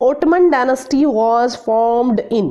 Ottoman dynasty was formed in।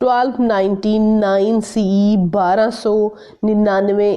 1299 CE 1299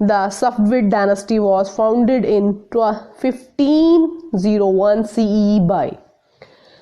The Safavid dynasty was founded in 1501 CE by।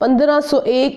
1501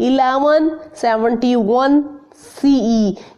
1171 CE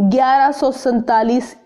1147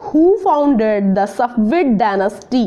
Who founded the Safavid dynasty?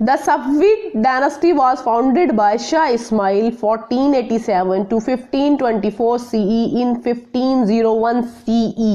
The Safavid dynasty was founded by Shah Ismail 1487 to 1524 CE in 1501 CE।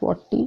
40।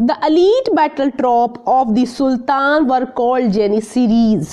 The elite battle troop of the Sultan were called Janissaries।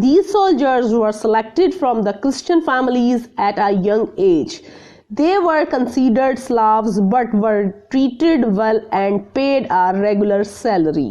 These soldiers were selected from the Christian families at a young age। They were considered slaves but were treated well and paid a regular salary।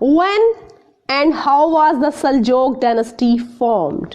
When and how was the Seljuk dynasty formed?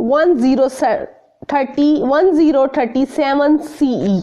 1037 CE।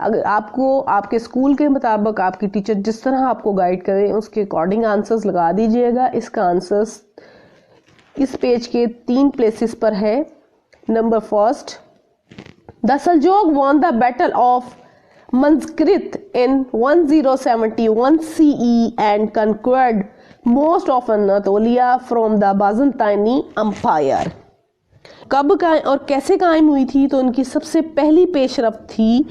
اگر آپ کو آپ کے school کے مطابق آپ کی teacher جس طرح آپ کو گائیڈ کرے اس کے اکارڈنگ آنسرز لگا دیجئے گا. اس کا آنسرز اس پیج کے 3 پلیسز پر ہے. Number first, the Seljuk won the battle of Manzikert in 1071 CE and conquered most of Anatolia from the Byzantine Empire. کب اور کیسے قائم ہوئی تھی؟ تو ان کی سب سے پہلی پیش رفت تھی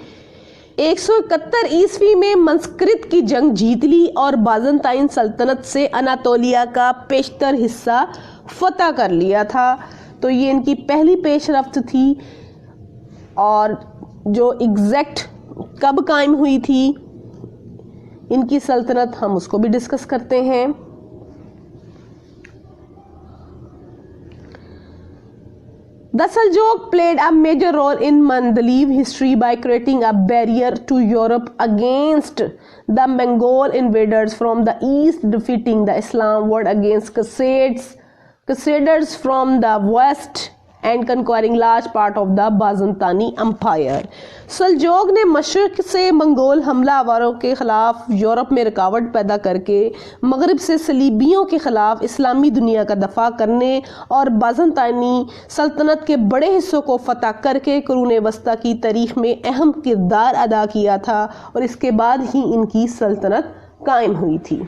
171 عیسوی میں منسکرت کی جنگ جیت لی اور بازنطائن سلطنت سے اناتولیا کا بیشتر حصہ فتح کر لیا تھا. تو یہ ان کی پہلی پیش رفت تھی. اور جو ایگزیکٹ کب قائم ہوئی تھی ان کی سلطنت ہم اس کو بھی ڈسکس کرتے ہیں. The Seljuk played a major role in Mandalay history by creating a barrier to Europe against the Mongol invaders from the east, defeating the Islam war against Crusaders from the west and conquering large part of the Byzantine Empire. سلجوق نے مشرق سے منگول حملہ آوروں کے خلاف Europe میں رکاوٹ پیدا کر کے مغرب سے صلیبیوں کے خلاف اسلامی دنیا کا دفاع کرنے اور بازنطینی سلطنت کے بڑے حصوں کو فتح کر کے قرون وسطیٰ کی تاریخ میں اہم کردار ادا کیا تھا اور اس کے بعد ہی ان کی سلطنت قائم ہوئی تھی.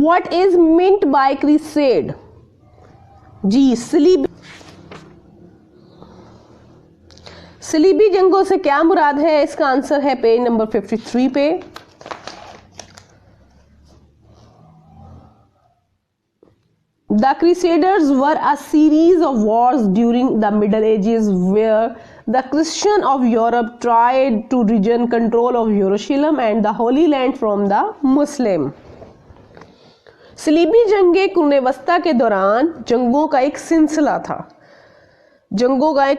What is meant by crusade؟ جی صلیبی جنگوں سے کیا مراد ہے؟ اس کا آنسر ہے پیج نمبر 53 پہ. The Crusaders were a series of wars during the Middle Ages where the Christians of Europe tried to regain control of Jerusalem and the Holy Land from the Muslim. صلیبی جنگیں قرون وسطیٰ کے دوران جنگوں کا ایک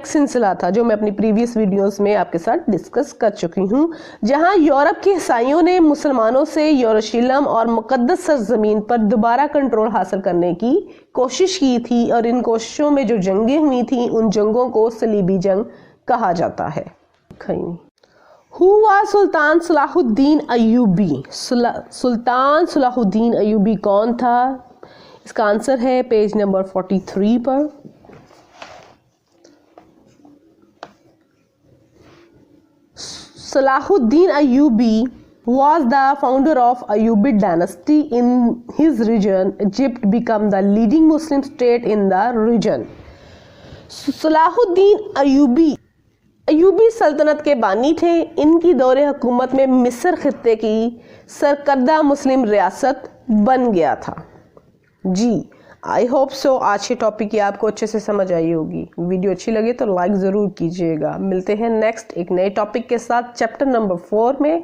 سلسلہ تھا جو میں اپنی پریویس ویڈیوز میں آپ کے ساتھ ڈسکس کر چکی ہوں، جہاں یورپ کے عیسائیوں نے مسلمانوں سے یروشلم اور مقدس سرزمین پر دوبارہ کنٹرول حاصل کرنے کی کوشش کی تھی، اور ان کوششوں میں جو جنگیں ہوئی تھیں ان جنگوں کو صلیبی جنگ کہا جاتا ہے. Who was سلطان صلاح الدین ایوبی؟ سلطان صلاح الدین ایوبی کون تھا؟ اس کا آنسر ہے پیج نمبر 43 پر. صلاح الدین Ayubi was the founder of Ayyubid dynasty in his region. Egypt became the leading Muslim state in the region. صلاح الدین ایوبی سلطنت کے بانی تھے. ان کی دور حکومت میں مصر خطے کی سرکردہ مسلم ریاست بن گیا تھا. جی آئی ہوپ سو آج کے ٹاپک کی آپ کو اچھے سے سمجھ آئی ہوگی. ویڈیو اچھی لگے تو لائک ضرور کیجیے گا. ملتے ہیں نیکسٹ ایک نئے ٹاپک کے ساتھ چیپٹر نمبر 4 میں.